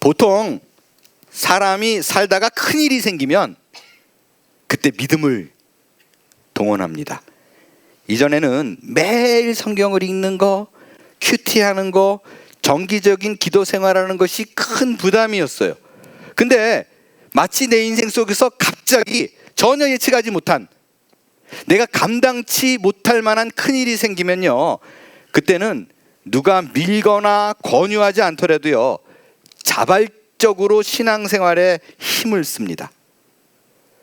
보통 사람이 살다가 큰일이 생기면 그때 믿음을 동원합니다. 이전에는 매일 성경을 읽는 거, 큐티하는 거, 정기적인 기도 생활하는 것이 큰 부담이었어요. 근데 마치 내 인생 속에서 갑자기 전혀 예측하지 못한, 내가 감당치 못할 만한 큰일이 생기면요, 그때는 누가 밀거나 권유하지 않더라도요, 자발적으로 신앙생활에 힘을 씁니다.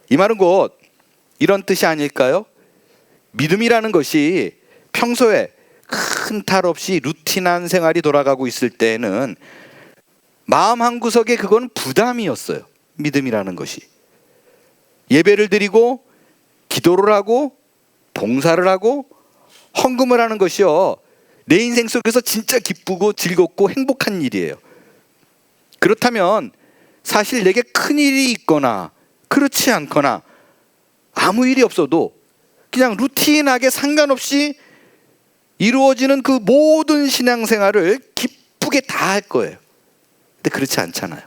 이 말은 곧 이런 뜻이 아닐까요? 믿음이라는 것이 평소에 큰 탈 없이 루틴한 생활이 돌아가고 있을 때에는 마음 한구석에 그건 부담이었어요. 믿음이라는 것이. 예배를 드리고 기도를 하고 봉사를 하고 헌금을 하는 것이요, 내 인생 속에서 진짜 기쁘고 즐겁고 행복한 일이에요. 그렇다면 사실 내게 큰일이 있거나 그렇지 않거나 아무 일이 없어도 그냥 루틴하게 상관없이 이루어지는 그 모든 신앙생활을 기쁘게 다 할 거예요. 근데 그렇지 않잖아요.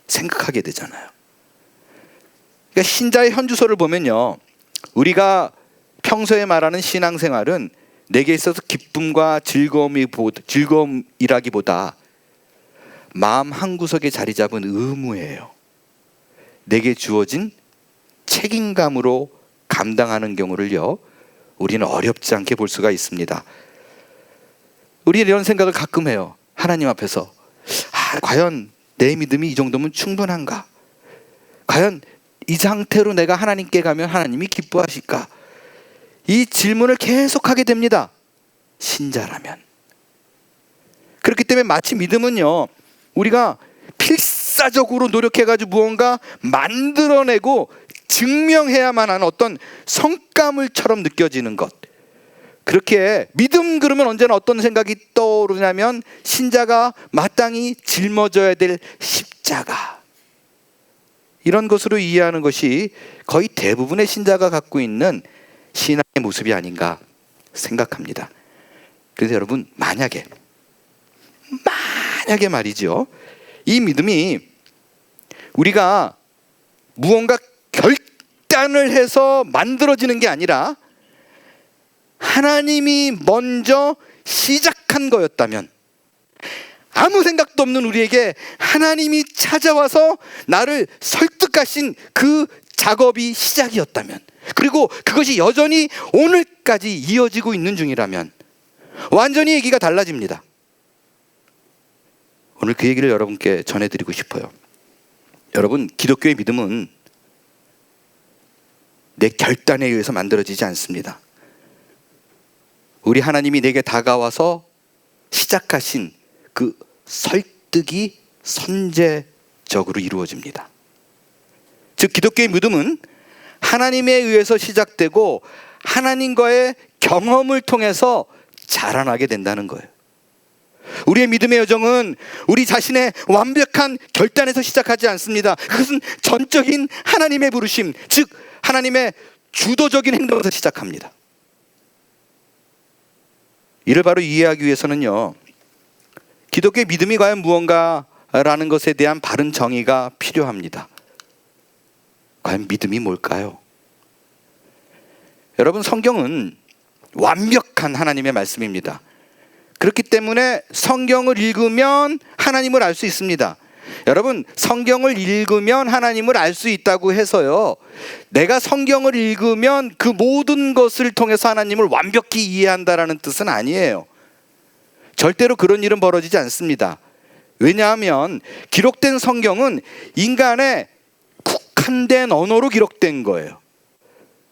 생각하게 되잖아요. 그러니까 신자의 현주소를 보면요, 우리가 평소에 말하는 신앙생활은 내게 있어서 기쁨과 즐거움이라기보다 마음 한구석에 자리 잡은 의무예요. 내게 주어진 책임감으로 감당하는 경우를요, 우리는 어렵지 않게 볼 수가 있습니다. 우리는 이런 생각을 가끔 해요. 하나님 앞에서 과연 내 믿음이 이 정도면 충분한가? 과연 이 상태로 내가 하나님께 가면 하나님이 기뻐하실까? 이 질문을 계속하게 됩니다. 신자라면. 그렇기 때문에 마치 믿음은요, 우리가 필사적으로 노력해가지고 무언가 만들어내고 증명해야만 하는 어떤 성과물처럼 느껴지는 것. 그렇게 믿음 그러면 언제나 어떤 생각이 떠오르냐면 신자가 마땅히 짊어져야 될 십자가, 이런 것으로 이해하는 것이 거의 대부분의 신자가 갖고 있는 신앙의 모습이 아닌가 생각합니다. 그래서 여러분, 만약에 말이죠, 이 믿음이 우리가 무언가 결단을 해서 만들어지는 게 아니라 하나님이 먼저 시작한 거였다면, 아무 생각도 없는 우리에게 하나님이 찾아와서 나를 설득하신 그 작업이 시작이었다면, 그리고 그것이 여전히 오늘까지 이어지고 있는 중이라면 완전히 얘기가 달라집니다. 오늘 그 얘기를 여러분께 전해드리고 싶어요. 여러분, 기독교의 믿음은 내 결단에 의해서 만들어지지 않습니다. 우리 하나님이 내게 다가와서 시작하신 그 설득이 선제적으로 이루어집니다. 즉, 기독교의 믿음은 하나님에 의해서 시작되고 하나님과의 경험을 통해서 자라나게 된다는 거예요. 우리의 믿음의 여정은 우리 자신의 완벽한 결단에서 시작하지 않습니다. 그것은 전적인 하나님의 부르심, 즉 하나님의 주도적인 행동에서 시작합니다. 이를 바로 이해하기 위해서는요, 기독교의 믿음이 과연 무언가라는 것에 대한 바른 정의가 필요합니다. 과연 믿음이 뭘까요? 여러분, 성경은 완벽한 하나님의 말씀입니다. 그렇기 때문에 성경을 읽으면 하나님을 알 수 있습니다. 여러분, 성경을 읽으면 하나님을 알 수 있다고 해서요, 내가 성경을 읽으면 그 모든 것을 통해서 하나님을 완벽히 이해한다라는 뜻은 아니에요. 절대로 그런 일은 벌어지지 않습니다. 왜냐하면 기록된 성경은 인간의 국한된 언어로 기록된 거예요.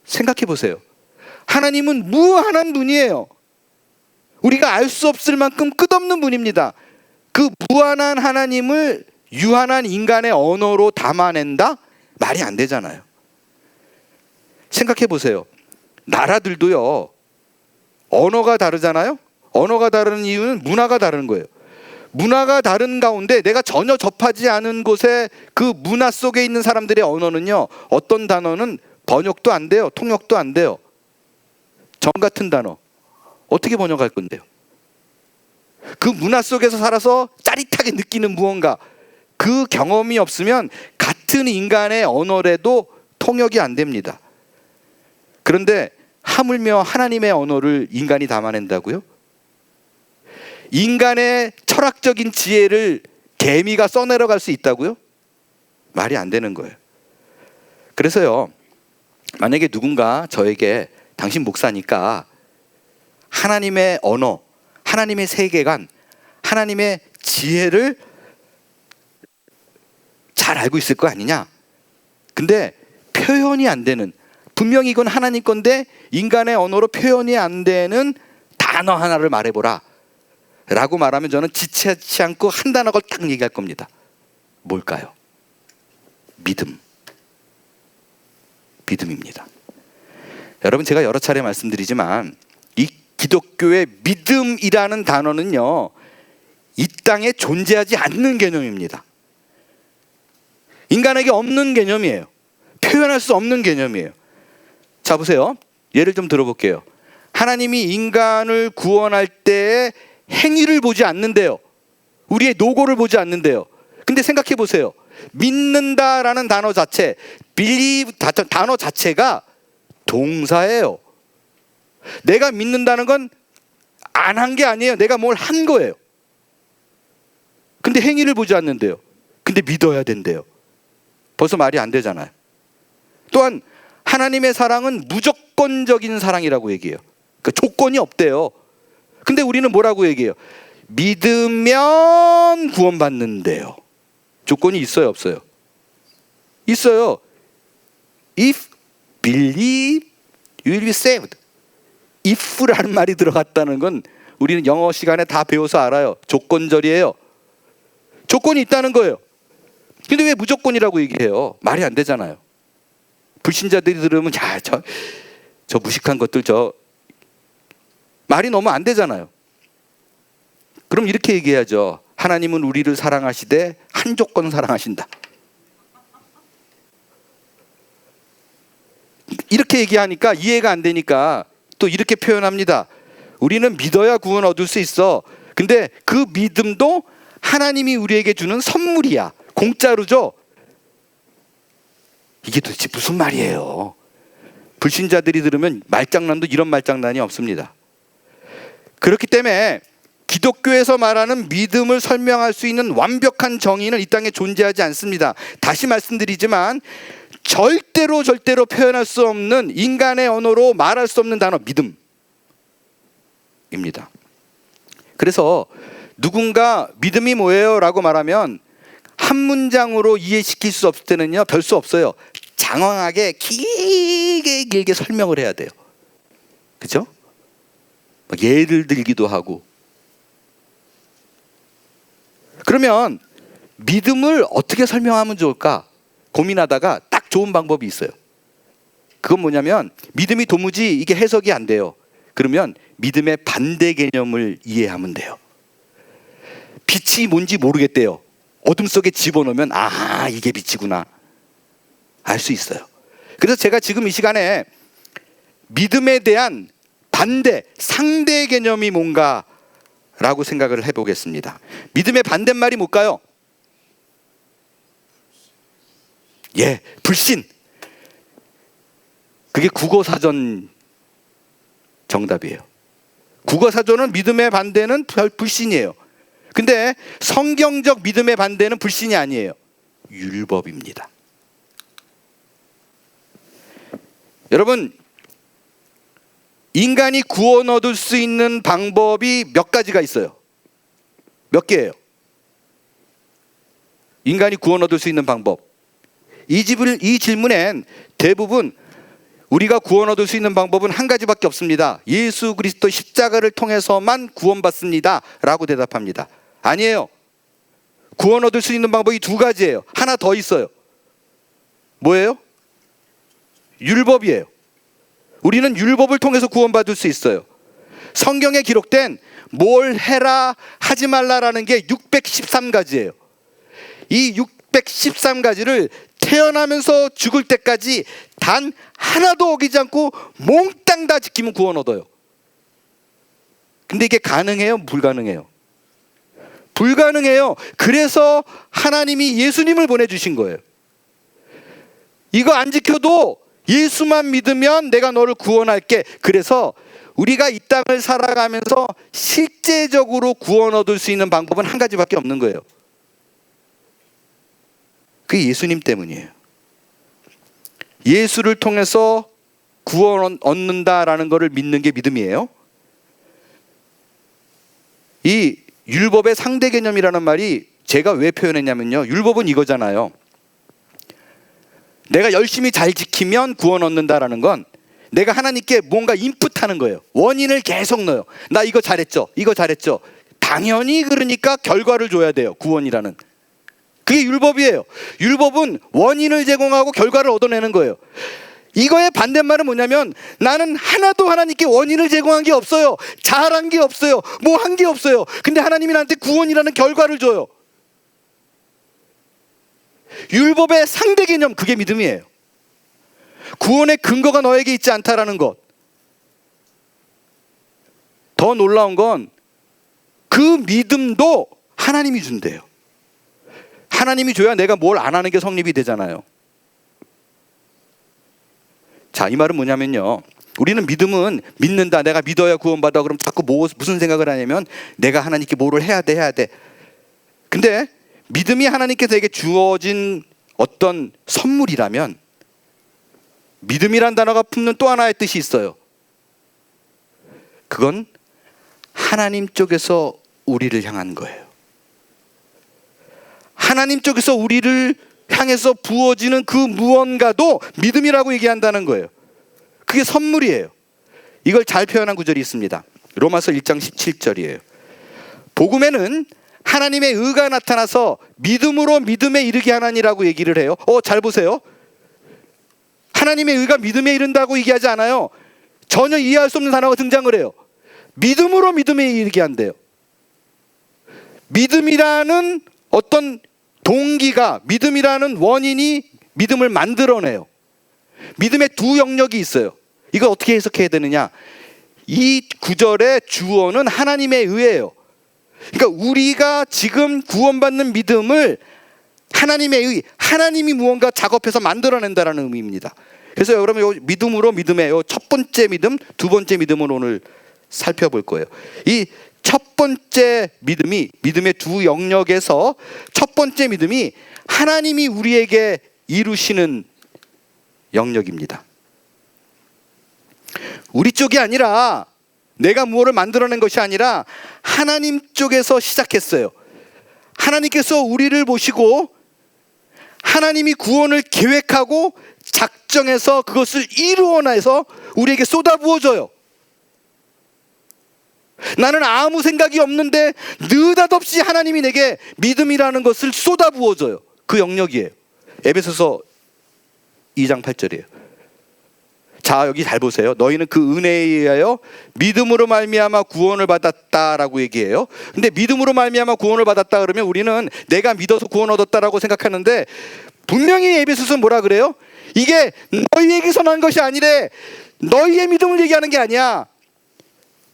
생각해 보세요. 하나님은 무한한 분이에요. 우리가 알 수 없을 만큼 끝없는 분입니다. 그 무한한 하나님을 유한한 인간의 언어로 담아낸다? 말이 안 되잖아요. 생각해 보세요. 나라들도요, 언어가 다르잖아요. 언어가 다른 이유는 문화가 다른 거예요. 문화가 다른 가운데 내가 전혀 접하지 않은 곳에 그 문화 속에 있는 사람들의 언어는요, 어떤 단어는 번역도 안 돼요. 통역도 안 돼요. 점 같은 단어 어떻게 번역할 건데요? 그 문화 속에서 살아서 짜릿하게 느끼는 무언가, 그 경험이 없으면 같은 인간의 언어라도 통역이 안 됩니다. 그런데 하물며 하나님의 언어를 인간이 담아낸다고요? 인간의 철학적인 지혜를 개미가 써내려갈 수 있다고요? 말이 안 되는 거예요. 그래서요, 만약에 누군가 저에게 당신 목사니까 하나님의 언어, 하나님의 세계관, 하나님의 지혜를 잘 알고 있을 거 아니냐? 근데 표현이 안 되는, 분명히 이건 하나님 건데 인간의 언어로 표현이 안 되는 단어 하나를 말해보라 라고 말하면 저는 지체하지 않고 한 단어를 딱 얘기할 겁니다. 뭘까요? 믿음입니다. 여러분, 제가 여러 차례 말씀드리지만 이 기독교의 믿음이라는 단어는요, 이 땅에 존재하지 않는 개념입니다. 인간에게 없는 개념이에요. 표현할 수 없는 개념이에요. 자, 보세요. 예를 좀 들어볼게요. 하나님이 인간을 구원할 때의 행위를 보지 않는데요, 우리의 노고를 보지 않는데요. 근데 생각해 보세요. 믿는다라는 단어 자체, believe 단어 자체가 동사예요. 내가 믿는다는 건 안 한 게 아니에요. 내가 뭘 한 거예요. 근데 행위를 보지 않는데요. 근데 믿어야 된대요. 벌써 말이 안 되잖아요. 또한 하나님의 사랑은 무조건적인 사랑이라고 얘기해요. 그러니까 조건이 없대요. 근데 우리는 뭐라고 얘기해요? 믿으면 구원받는데요. 조건이 있어요, 없어요? 있어요. If believe, you will be saved. if라는 말이 들어갔다는 건 우리는 영어 시간에 다 배워서 알아요. 조건절이에요. 조건이 있다는 거예요. 근데 왜 무조건이라고 얘기해요? 말이 안 되잖아요. 불신자들이 들으면 야, 저 무식한 것들, 저 말이 너무 안 되잖아요. 그럼 이렇게 얘기해야죠. 하나님은 우리를 사랑하시되 한 조건 사랑하신다. 이렇게 얘기하니까 이해가 안 되니까 또 이렇게 표현합니다. 우리는 믿어야 구원 얻을 수 있어. 근데 그 믿음도 하나님이 우리에게 주는 선물이야. 공짜로 줘. 이게 도대체 무슨 말이에요? 불신자들이 들으면 말장난도 이런 말장난이 없습니다. 그렇기 때문에 기독교에서 말하는 믿음을 설명할 수 있는 완벽한 정의는 이 땅에 존재하지 않습니다. 다시 말씀드리지만 절대로 표현할 수 없는, 인간의 언어로 말할 수 없는 단어, 믿음입니다. 그래서 누군가 믿음이 뭐예요? 라고 말하면 한 문장으로 이해시킬 수 없을 때는요, 별 수 없어요. 장황하게 길게 설명을 해야 돼요. 그죠? 예를 들기도 하고. 그러면 믿음을 어떻게 설명하면 좋을까 고민하다가 딱 좋은 방법이 있어요. 그건 뭐냐면, 믿음이 도무지 이게 해석이 안 돼요. 그러면 믿음의 반대 개념을 이해하면 돼요. 빛이 뭔지 모르겠대요. 어둠 속에 집어넣으면 아, 이게 빛이구나 알 수 있어요. 그래서 제가 지금 이 시간에 믿음에 대한 반대, 상대 개념이 뭔가 라고 생각을 해보겠습니다. 믿음의 반대말이 뭘까요? 예, 불신. 그게 국어사전 정답이에요. 국어사전은 믿음의 반대는 불신이에요. 근데 성경적 믿음의 반대는 불신이 아니에요. 율법입니다. 여러분, 인간이 구원 얻을 수 있는 방법이 몇 가지가 있어요. 몇 개예요? 인간이 구원 얻을 수 있는 방법. 이 질문엔 대부분 우리가 구원 얻을 수 있는 방법은 한 가지밖에 없습니다. 예수 그리스도 십자가를 통해서만 구원받습니다 라고 대답합니다. 아니에요. 구원 얻을 수 있는 방법이 두 가지예요. 하나 더 있어요. 뭐예요? 율법이에요. 우리는 율법을 통해서 구원받을 수 있어요. 성경에 기록된 뭘 해라 하지 말라라는 게 613가지예요. 이 613가지를 태어나면서 죽을 때까지 단 하나도 어기지 않고 몽땅 다 지키면 구원 얻어요. 근데 이게 가능해요? 불가능해요? 불가능해요. 그래서 하나님이 예수님을 보내주신 거예요. 이거 안 지켜도 예수만 믿으면 내가 너를 구원할게. 그래서 우리가 이 땅을 살아가면서 실제적으로 구원 얻을 수 있는 방법은 한 가지밖에 없는 거예요. 그게 예수님 때문이에요. 예수를 통해서 구원 얻는다라는 것을 믿는 게 믿음이에요. 이 율법의 상대 개념이라는 말이 제가 왜 표현했냐면요, 율법은 이거잖아요. 내가 열심히 잘 지키면 구원 얻는다라는 건 내가 하나님께 뭔가 인풋하는 거예요. 원인을 계속 넣어요. 나 이거 잘했죠, 이거 잘했죠. 당연히 그러니까 결과를 줘야 돼요. 구원이라는 그게 율법이에요. 율법은 원인을 제공하고 결과를 얻어내는 거예요. 이거의 반대말은 뭐냐면 나는 하나도 하나님께 원인을 제공한 게 없어요. 잘한 게 없어요. 뭐 한 게 없어요. 근데 하나님이 나한테 구원이라는 결과를 줘요. 율법의 상대 개념, 그게 믿음이에요. 구원의 근거가 너에게 있지 않다라는 것. 더 놀라운 건 그 믿음도 하나님이 준대요. 하나님이 줘야 내가 뭘 안 하는 게 성립이 되잖아요. 자, 이 말은 뭐냐면요, 우리는 믿음은 믿는다, 내가 믿어야 구원받아. 그럼 자꾸 무슨 생각을 하냐면 내가 하나님께 뭐를 해야 돼. 근데 믿음이 하나님께서 내게 주어진 어떤 선물이라면 믿음이란 단어가 품는 또 하나의 뜻이 있어요. 그건 하나님 쪽에서 우리를 향한 거예요. 하나님 쪽에서 우리를 향해서 부어지는 그 무언가도 믿음이라고 얘기한다는 거예요. 그게 선물이에요. 이걸 잘 표현한 구절이 있습니다. 로마서 1장 17절이에요. 복음에는 하나님의 의가 나타나서 믿음으로 믿음에 이르게 하나니라고 얘기를 해요. 잘 보세요. 하나님의 의가 믿음에 이른다고 얘기하지 않아요. 전혀 이해할 수 없는 단어가 등장을 해요. 믿음으로 믿음에 이르게 한대요. 믿음이라는 어떤 동기가, 믿음이라는 원인이 믿음을 만들어내요. 믿음의 두 영역이 있어요. 이걸 어떻게 해석해야 되느냐? 이 구절의 주어는 하나님의 의예요. 그러니까 우리가 지금 구원받는 믿음을 하나님의 의, 하나님이 무언가 작업해서 만들어낸다는 의미입니다. 그래서 여러분, 요 믿음으로 믿음의 요 첫 번째 믿음, 두 번째 믿음을 오늘 살펴볼 거예요. 이 첫 번째 믿음이, 믿음의 두 영역에서 첫 번째 믿음이 하나님이 우리에게 이루시는 영역입니다. 우리 쪽이 아니라, 내가 무엇을 만들어낸 것이 아니라 하나님 쪽에서 시작했어요. 하나님께서 우리를 보시고 하나님이 구원을 계획하고 작정해서 그것을 이루어내서 우리에게 쏟아부어줘요. 나는 아무 생각이 없는데 느닷없이 하나님이 내게 믿음이라는 것을 쏟아부어줘요. 그 영역이에요. 에베소서 2장 8절이에요. 자, 여기 잘 보세요. 너희는 그 은혜에 의하여 믿음으로 말미암아 구원을 받았다라고 얘기해요. 근데 믿음으로 말미암아 구원을 받았다 그러면 우리는 내가 믿어서 구원 얻었다라고 생각하는데, 분명히 에베소서는 뭐라 그래요? 이게 너희에게서 난 것이 아니래. 너희의 믿음을 얘기하는 게 아니야.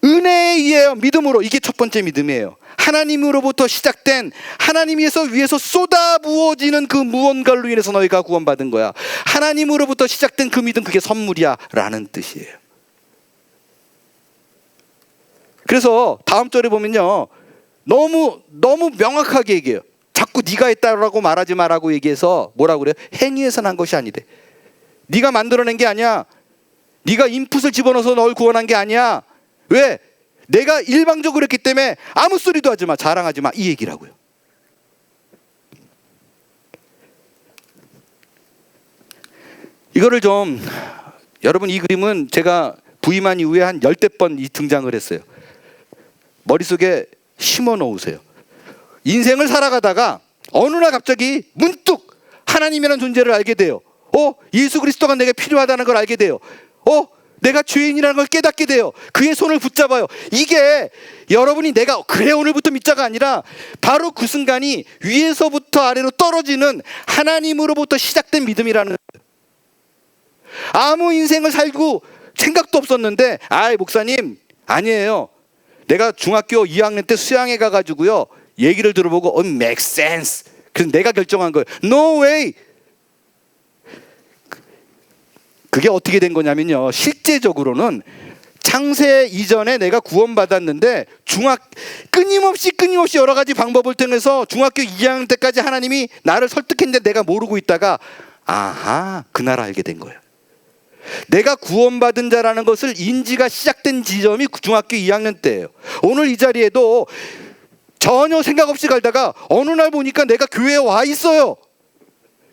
은혜에 의해요. 믿음으로. 이게 첫 번째 믿음이에요. 하나님으로부터 시작된, 하나님에서 위에서 쏟아부어지는 그 무언가로 인해서 너희가 구원받은 거야. 하나님으로부터 시작된 그 믿음, 그게 선물이야 라는 뜻이에요. 그래서 다음 절에 보면요, 너무 명확하게 얘기해요. 자꾸 네가 했다라고 말하지 마라고 얘기해서 뭐라고 그래요? 행위에서 난 것이 아니래. 네가 만들어낸 게 아니야. 네가 인풋을 집어넣어서 널 구원한 게 아니야. 왜? 내가 일방적으로 했기 때문에 아무 소리도 하지 마, 자랑하지 마, 이 얘기라고요. 이거를 좀, 여러분, 이 그림은 제가 부임한 이후에 한 10대 번 이 등장을 했어요. 머릿속에 심어 놓으세요. 인생을 살아가다가 어느 날 갑자기 문득 하나님이라는 존재를 알게 돼요. 예수 그리스도가 내게 필요하다는 걸 알게 돼요. 내가 죄인이라는 걸 깨닫게 돼요. 그의 손을 붙잡아요. 이게 여러분이 내가 그래 오늘부터 믿자가 아니라 바로 그 순간이 위에서부터 아래로 떨어지는 하나님으로부터 시작된 믿음이라는 거예요. 아무 인생을 살고 생각도 없었는데, 목사님, 아니에요. 내가 중학교 2학년 때 수양회 가가지고요, 얘기를 들어보고 make sense. 그래서 내가 결정한 거예요. No way. 그게 어떻게 된 거냐면요, 실제적으로는 창세 이전에 내가 구원받았는데 끊임없이 여러 가지 방법을 통해서 중학교 2학년 때까지 하나님이 나를 설득했는데 내가 모르고 있다가 그날 알게 된 거예요. 내가 구원받은 자라는 것을 인지가 시작된 지점이 중학교 2학년 때예요. 오늘 이 자리에도 전혀 생각 없이 갈다가 어느 날 보니까 내가 교회에 와 있어요.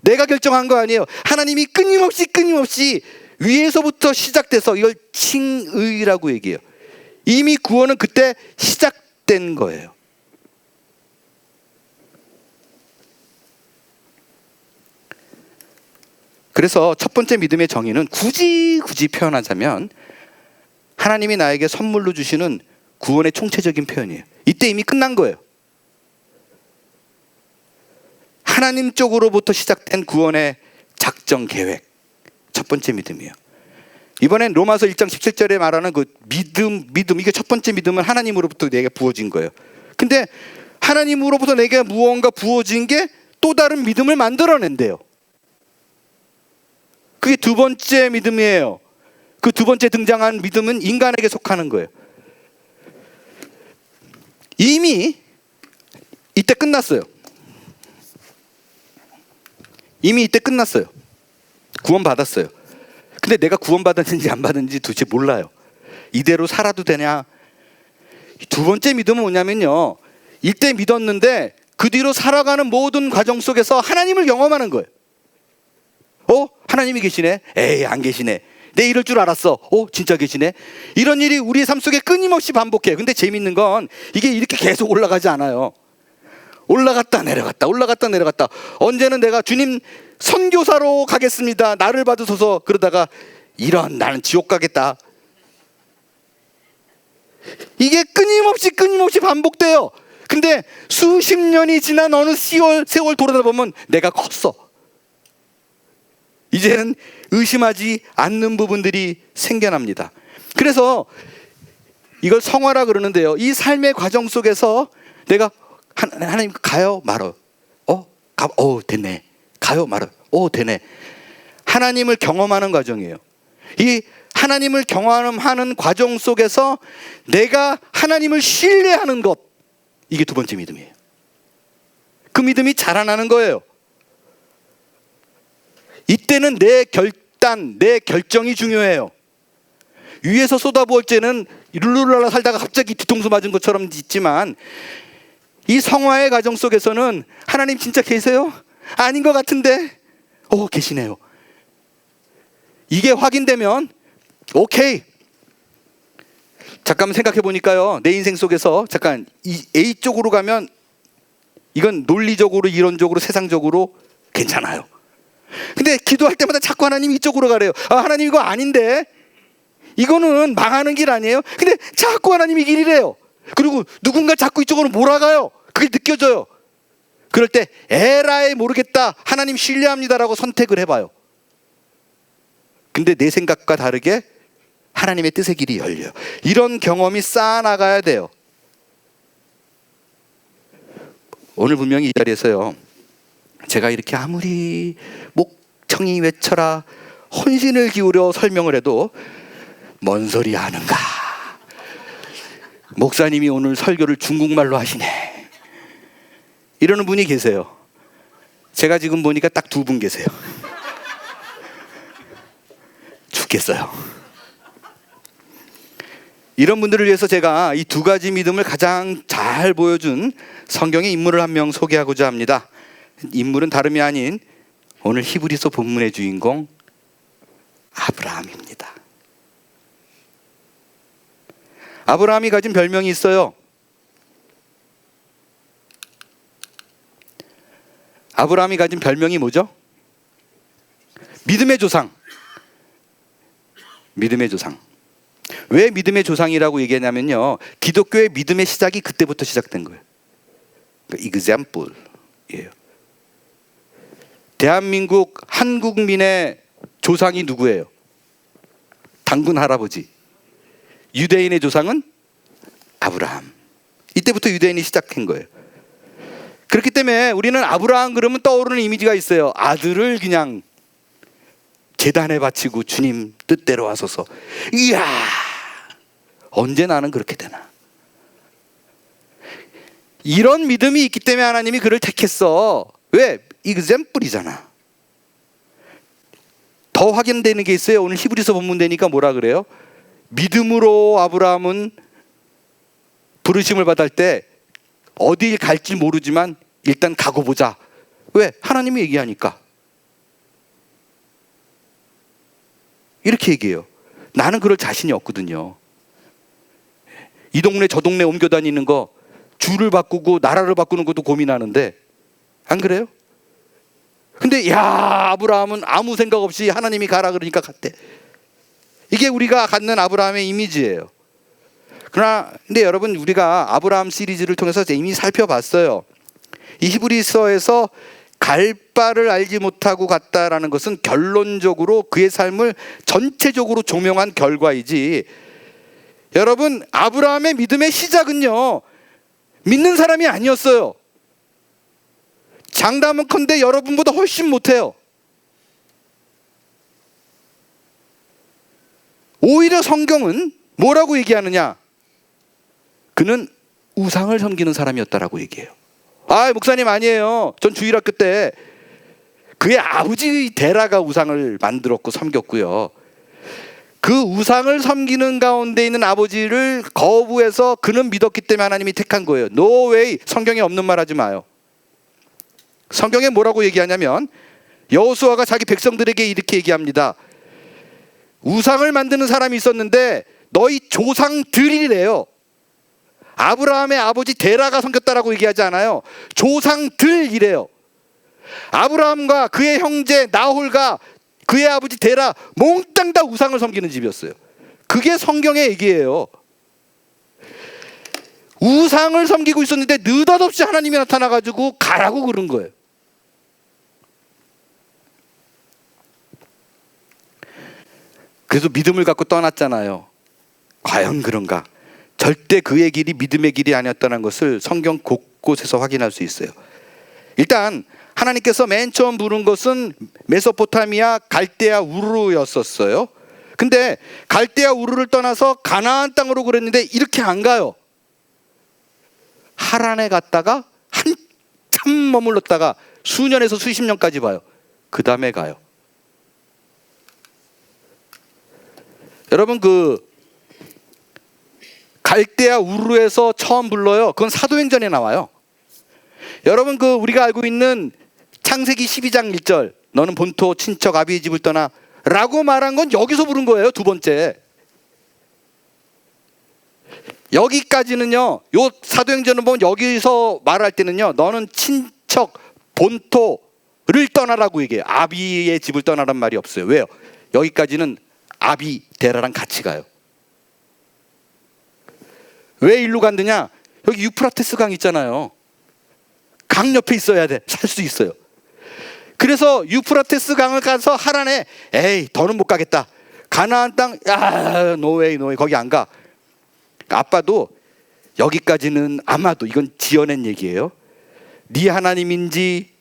내가 결정한 거 아니에요. 하나님이 끊임없이 위에서부터 시작돼서 이걸 칭의라고 얘기해요. 이미 구원은 그때 시작된 거예요. 그래서 첫 번째 믿음의 정의는 굳이 표현하자면 하나님이 나에게 선물로 주시는 구원의 총체적인 표현이에요. 이때 이미 끝난 거예요. 하나님 쪽으로부터 시작된 구원의 작정 계획, 첫 번째 믿음이에요. 이번엔 로마서 1장 17절에 말하는 그 믿음, 이게 첫 번째 믿음은 하나님으로부터 내게 부어진 거예요. 근데 하나님으로부터 내게 무언가 부어진 게 또 다른 믿음을 만들어낸대요. 그게 두 번째 믿음이에요. 그 두 번째 등장한 믿음은 인간에게 속하는 거예요. 이미 이때 끝났어요. 구원 받았어요. 근데 내가 구원 받았는지 안 받았는지 도대체 몰라요. 이대로 살아도 되냐? 두 번째 믿음은 뭐냐면요, 이때 믿었는데 그 뒤로 살아가는 모든 과정 속에서 하나님을 경험하는 거예요. 하나님이 계시네? 에이, 안 계시네. 내 이럴 줄 알았어. 진짜 계시네. 이런 일이 우리의 삶 속에 끊임없이 반복해요. 근데 재밌는 건 이게 이렇게 계속 올라가지 않아요. 올라갔다 내려갔다. 언제는 내가 주님 선교사로 가겠습니다, 나를 받으소서. 그러다가 나는 지옥 가겠다. 이게 끊임없이 반복돼요. 근데 수십 년이 지난 어느 세월 돌아다 보면 내가 컸어. 이제는 의심하지 않는 부분들이 생겨납니다. 그래서 이걸 성화라 그러는데요, 이 삶의 과정 속에서 내가 하나님 가요 말아요. 됐네. 가요 말아요. 되네. 하나님을 경험하는 과정이에요. 이 하나님을 경험하는 과정 속에서 내가 하나님을 신뢰하는 것, 이게 두 번째 믿음이에요. 그 믿음이 자라나는 거예요. 이때는 내 결정이 중요해요. 위에서 쏟아부을 때는 룰루랄라 살다가 갑자기 뒤통수 맞은 것처럼 있지만, 이 성화의 과정 속에서는 하나님 진짜 계세요? 아닌 것 같은데 계시네요. 이게 확인되면 오케이. 잠깐만 생각해 보니까요, 내 인생 속에서 잠깐 이 A 쪽으로 가면 이건 논리적으로, 이론적으로, 세상적으로 괜찮아요. 근데 기도할 때마다 자꾸 하나님 이쪽으로 가래요. 하나님 이거 아닌데, 이거는 망하는 길 아니에요? 근데 자꾸 하나님 이 길이래요. 그리고 누군가 자꾸 이쪽으로 몰아가요. 그게 느껴져요. 그럴 때 에라이 모르겠다, 하나님 신뢰합니다라고 선택을 해봐요. 근데 내 생각과 다르게 하나님의 뜻의 길이 열려요. 이런 경험이 쌓아나가야 돼요. 오늘 분명히 이 자리에서요, 제가 이렇게 아무리 목청이 외쳐라 혼신을 기울여 설명을 해도 뭔 소리 하는가, 목사님이 오늘 설교를 중국말로 하시네, 이러는 분이 계세요. 제가 지금 보니까 딱 두 분 계세요. 죽겠어요. 이런 분들을 위해서 제가 이 두 가지 믿음을 가장 잘 보여준 성경의 인물을 한 명 소개하고자 합니다. 인물은 다름이 아닌 오늘 히브리서 본문의 주인공 아브라함입니다. 아브라함이 가진 별명이 있어요. 아브라함이 가진 별명이 뭐죠? 믿음의 조상. 믿음의 조상. 왜 믿음의 조상이라고 얘기하냐면요, 기독교의 믿음의 시작이 그때부터 시작된 거예요. example이에요. 대한민국 한국민의 조상이 누구예요? 당군 할아버지. 유대인의 조상은 아브라함. 이때부터 유대인이 시작한 거예요. 그렇기 때문에 우리는 아브라함 그러면 떠오르는 이미지가 있어요. 아들을 그냥 제단에 바치고 주님 뜻대로 하소서. 이야, 언제 나는 그렇게 되나. 이런 믿음이 있기 때문에 하나님이 그를 택했어. 왜? example이잖아. 더 확인되는 게 있어요. 오늘 히브리서 본문 되니까 뭐라 그래요? 믿음으로 아브라함은 부르심을 받을 때 어딜 갈지 모르지만 일단 가고 보자. 왜? 하나님이 얘기하니까. 이렇게 얘기해요. 나는 그럴 자신이 없거든요. 이 동네 저 동네 옮겨 다니는 거, 주를 바꾸고 나라를 바꾸는 것도 고민하는데 안 그래요? 근데 야, 아브라함은 아무 생각 없이 하나님이 가라 그러니까 갔대. 이게 우리가 갖는 아브라함의 이미지예요. 그러나 근데 여러분, 우리가 아브라함 시리즈를 통해서 이미 살펴봤어요. 이 히브리서에서 갈 바를 알지 못하고 갔다라는 것은 결론적으로 그의 삶을 전체적으로 조명한 결과이지, 여러분, 아브라함의 믿음의 시작은요, 믿는 사람이 아니었어요. 장담은컨대 여러분보다 훨씬 못해요. 오히려 성경은 뭐라고 얘기하느냐? 그는 우상을 섬기는 사람이었다라고 얘기해요. 아, 목사님 아니에요. 전 주일학교 때 그의 아버지 데라가 우상을 만들었고 섬겼고요. 그 우상을 섬기는 가운데 있는 아버지를 거부해서 그는 믿었기 때문에 하나님이 택한 거예요. No way. 성경에 없는 말 하지 마요. 성경에 뭐라고 얘기하냐면 여호수아가 자기 백성들에게 이렇게 얘기합니다. 우상을 만드는 사람이 있었는데 너희 조상들이래요. 아브라함의 아버지 데라가 섬겼다라고 얘기하지 않아요. 조상들이래요. 아브라함과 그의 형제 나홀과 그의 아버지 데라 몽땅 다 우상을 섬기는 집이었어요. 그게 성경의 얘기예요. 우상을 섬기고 있었는데 느닷없이 하나님이 나타나가지고 가라고 그런 거예요. 그래서 믿음을 갖고 떠났잖아요. 과연 그런가? 절대 그의 길이 믿음의 길이 아니었다는 것을 성경 곳곳에서 확인할 수 있어요. 일단 하나님께서 맨 처음 부른 것은 메소포타미아 갈대아 우르였었어요. 근데 갈대아 우르를 떠나서 가나안 땅으로 그랬는데 이렇게 안 가요. 하란에 갔다가 한참 머물렀다가 수년에서 수십 년까지 봐요. 그 다음에 가요. 여러분, 그 갈대아 우르에서 처음 불러요. 그건 사도행전에 나와요. 여러분, 그 우리가 알고 있는 창세기 12장 1절, 너는 본토 친척 아비의 집을 떠나 라고 말한 건 여기서 부른 거예요. 두 번째. 여기까지는요, 요 사도행전을 보면 여기서 말할 때는요, 너는 친척 본토를 떠나라고 얘기해요. 아비의 집을 떠나란 말이 없어요. 왜요? 여기까지는 아비 데라랑 같이 가요. 왜 일로 간드냐? 여기 유프라테스 강 있잖아요. 강 옆에 있어야 돼. 살 수 있어요. 그래서 유프라테스 강을 가서 하란에, 에이, 더는 못 가겠다. 가나안 땅, 야, 노웨이, 거기 안 가. 아빠도 여기까지는 아마도, 이건 지어낸 얘기예요. 네 하나님인지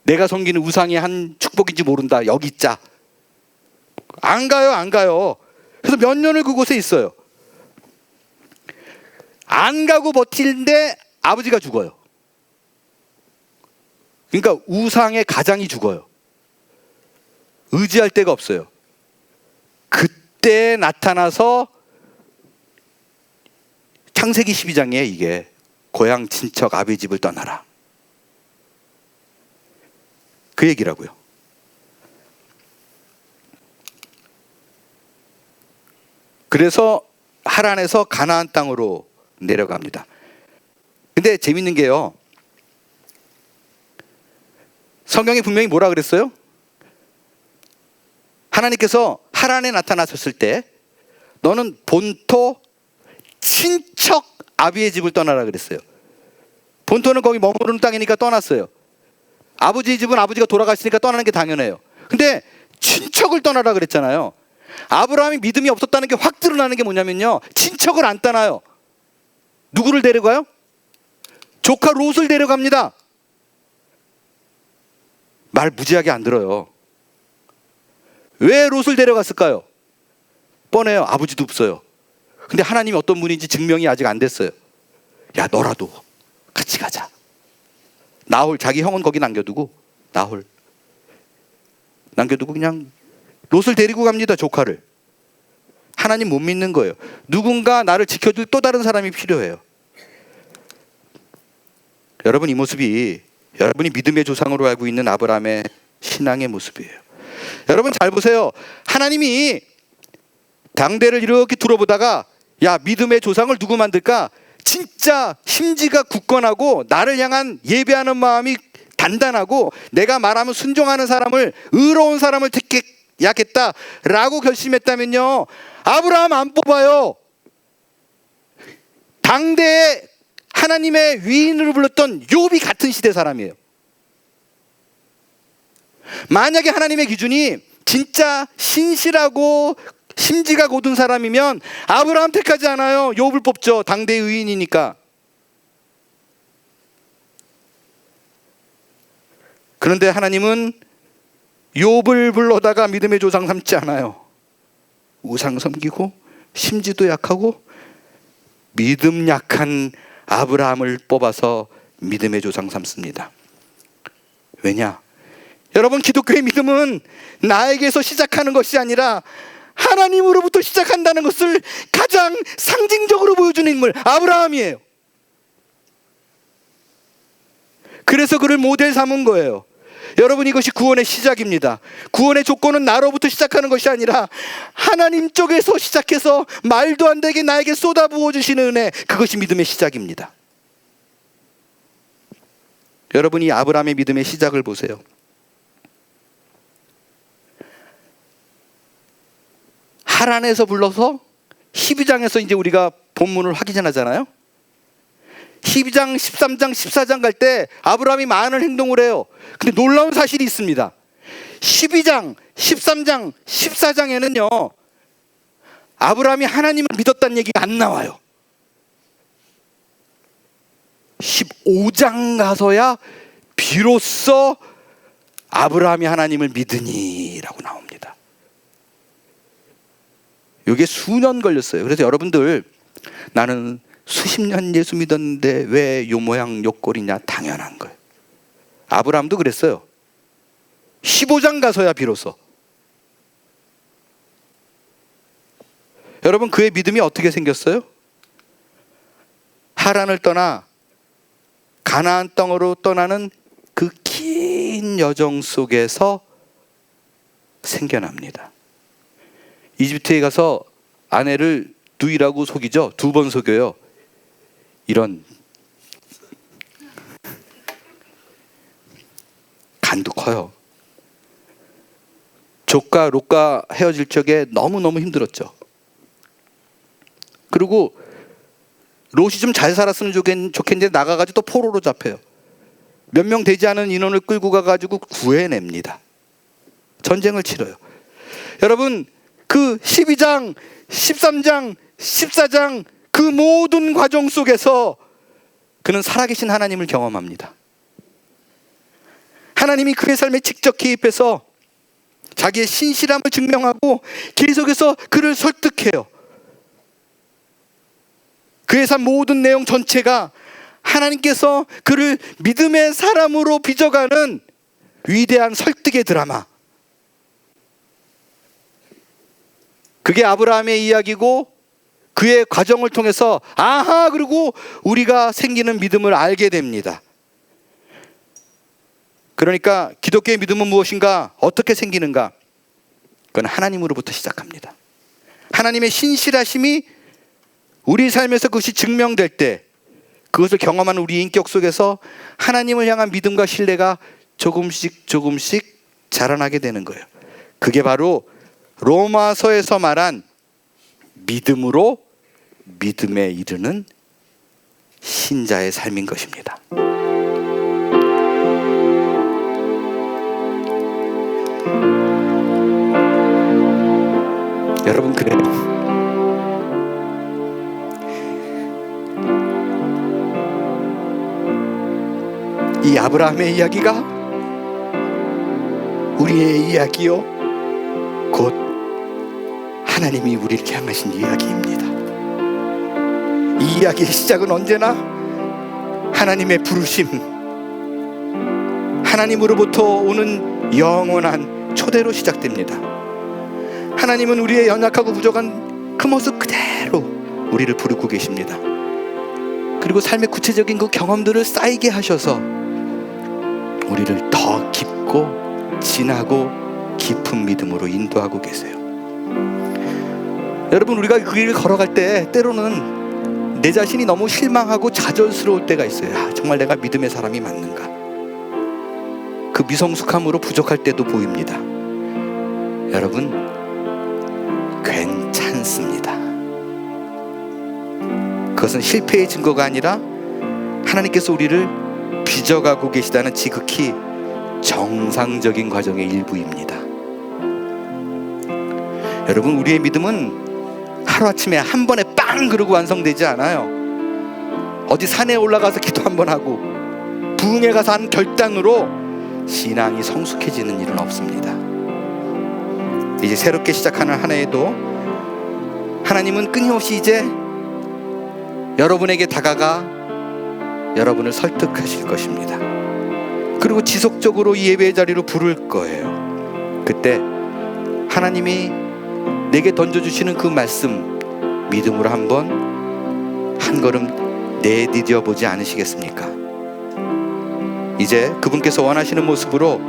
내가 섬기는 우상이 한 축복인지 모른다. 여기 있자. 안 가요. 그래서 몇 년을 그곳에 있어요. 안 가고 버티는데 아버지가 죽어요. 그러니까 우상의 가장이 죽어요. 의지할 데가 없어요. 그때 나타나서 창세기 12장에 이게 고향 친척 아비 집을 떠나라. 그 얘기라고요. 그래서 하란에서 가나안 땅으로 내려갑니다. 근데 재밌는 게요, 성경이 분명히 뭐라 그랬어요? 하나님께서 하란에 나타나셨을 때 너는 본토 친척 아비의 집을 떠나라 그랬어요. 본토는 거기 머무르는 땅이니까 떠났어요. 아버지의 집은 아버지가 돌아가시니까 떠나는 게 당연해요. 근데 친척을 떠나라 그랬잖아요. 아브라함이 믿음이 없었다는 게 확 드러나는 게 뭐냐면요, 친척을 안 떠나요. 누구를 데려가요? 조카 롯을 데려갑니다. 말 무지하게 안 들어요. 왜 롯을 데려갔을까요? 뻔해요. 아버지도 없어요. 근데 하나님이 어떤 분인지 증명이 아직 안 됐어요. 야, 너라도 같이 가자. 나홀, 자기 형은 거기 남겨두고, 나홀 남겨두고 그냥 롯을 데리고 갑니다. 조카를. 하나님 못 믿는 거예요. 누군가 나를 지켜줄 또 다른 사람이 필요해요. 여러분, 이 모습이 여러분이 믿음의 조상으로 알고 있는 아브라함의 신앙의 모습이에요. 여러분 잘 보세요. 하나님이 당대를 이렇게 둘러보다가 야, 믿음의 조상을 누구 만들까? 진짜 심지가 굳건하고 나를 향한 예배하는 마음이 단단하고 내가 말하면 순종하는 사람을, 의로운 사람을 택해야겠다라고 결심했다면요, 아브라함 안 뽑아요. 당대에 하나님의 위인으로 불렀던 욥이 같은 시대 사람이에요. 만약에 하나님의 기준이 진짜 신실하고 심지가 곧은 사람이면 아브라함 택하지 않아요. 욥을 뽑죠. 당대의 의인이니까. 그런데 하나님은 욥을 불러다가 믿음의 조상 삼지 않아요. 우상 섬기고 심지도 약하고 믿음 약한 아브라함을 뽑아서 믿음의 조상 삼습니다. 왜냐? 여러분, 기독교의 믿음은 나에게서 시작하는 것이 아니라 하나님으로부터 시작한다는 것을 가장 상징적으로 보여주는 인물, 아브라함이에요. 그래서 그를 모델 삼은 거예요. 여러분, 이것이 구원의 시작입니다. 구원의 조건은 나로부터 시작하는 것이 아니라 하나님 쪽에서 시작해서 말도 안 되게 나에게 쏟아부어 주시는 은혜, 그것이 믿음의 시작입니다. 여러분이 아브라함의 믿음의 시작을 보세요. 하란에서 불러서 12장에서 이제 우리가 본문을 확인하잖아요. 12장, 13장, 14장 갈 때 아브라함이 많은 행동을 해요. 근데 놀라운 사실이 있습니다. 12장, 13장, 14장에는요 아브라함이 하나님을 믿었다는 얘기가 안 나와요. 15장 가서야 비로소 아브라함이 하나님을 믿으니라고 나옵니다. 이게 수년 걸렸어요. 그래서 여러분들, 나는 수십 년 예수 믿었는데 왜 요 모양 요 꼴이냐? 당연한 거예요. 아브라함도 그랬어요. 15장 가서야 비로소. 여러분, 그의 믿음이 어떻게 생겼어요? 하란을 떠나 가나안 땅으로 떠나는 그 긴 여정 속에서 생겨납니다. 이집트에 가서 아내를 누이라고 속이죠. 2번 속여요. 이런 간도 커요. 조카 롯과 헤어질 적에 너무너무 힘들었죠. 그리고 롯이 좀 잘 살았으면 좋겠는데 나가가지고 또 포로로 잡혀요. 몇 명 되지 않은 인원을 끌고 가가지고 구해냅니다. 전쟁을 치러요. 여러분, 그 12장, 13장, 14장 그 모든 과정 속에서 그는 살아계신 하나님을 경험합니다. 하나님이 그의 삶에 직접 개입해서 자기의 신실함을 증명하고 계속해서 그를 설득해요. 그의 삶 모든 내용 전체가 하나님께서 그를 믿음의 사람으로 빚어가는 위대한 설득의 드라마. 그게 아브라함의 이야기고 그의 과정을 통해서 아하, 그리고 우리가 생기는 믿음을 알게 됩니다. 그러니까 기독교의 믿음은 무엇인가? 어떻게 생기는가? 그건 하나님으로부터 시작합니다. 하나님의 신실하심이 우리 삶에서 그것이 증명될 때 그것을 경험하는 우리 인격 속에서 하나님을 향한 믿음과 신뢰가 조금씩 자라나게 되는 거예요. 그게 바로 로마서에서 말한 믿음으로 믿음에 이르는 신자의 삶인 것입니다. 여러분, 그래요. 이 아브라함의 이야기가 우리의 이야기요, 곧 하나님이 우리를 향하신 이야기입니다. 이 이야기의 시작은 언제나 하나님의 부르심, 하나님으로부터 오는 영원한 초대로 시작됩니다. 하나님은 우리의 연약하고 부족한 그 모습 그대로 우리를 부르고 계십니다. 그리고 삶의 구체적인 그 경험들을 쌓이게 하셔서 우리를 더 깊고 진하고 깊은 믿음으로 인도하고 계세요. 여러분, 우리가 그 길을 걸어갈 때 때로는 내 자신이 너무 실망하고 좌절스러울 때가 있어요. 정말 내가 믿음의 사람이 맞는가? 그 미성숙함으로 부족할 때도 보입니다. 여러분, 괜찮습니다. 그것은 실패의 증거가 아니라 하나님께서 우리를 빚어가고 계시다는 지극히 정상적인 과정의 일부입니다. 여러분, 우리의 믿음은 하루아침에 한 번에 빵 그러고 완성되지 않아요. 어디 산에 올라가서 기도 한번 하고 부흥회 가서 한 결단으로 신앙이 성숙해지는 일은 없습니다. 이제 새롭게 시작하는 한 해에도 하나님은 끊임없이 이제 여러분에게 다가가 여러분을 설득하실 것입니다. 그리고 지속적으로 이 예배의 자리로 부를 거예요. 그때 하나님이 내게 던져주시는 그 말씀 믿음으로 한번 한 걸음 내디뎌 보지 않으시겠습니까? 이제 그분께서 원하시는 모습으로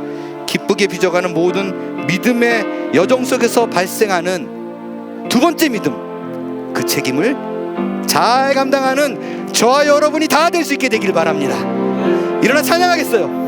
기쁘게 빚어가는 모든 믿음의 여정 속에서 발생하는 두 번째 믿음, 그 책임을 잘 감당하는 저와 여러분이 다 될 수 있게 되길 바랍니다. 일어나 찬양하겠어요.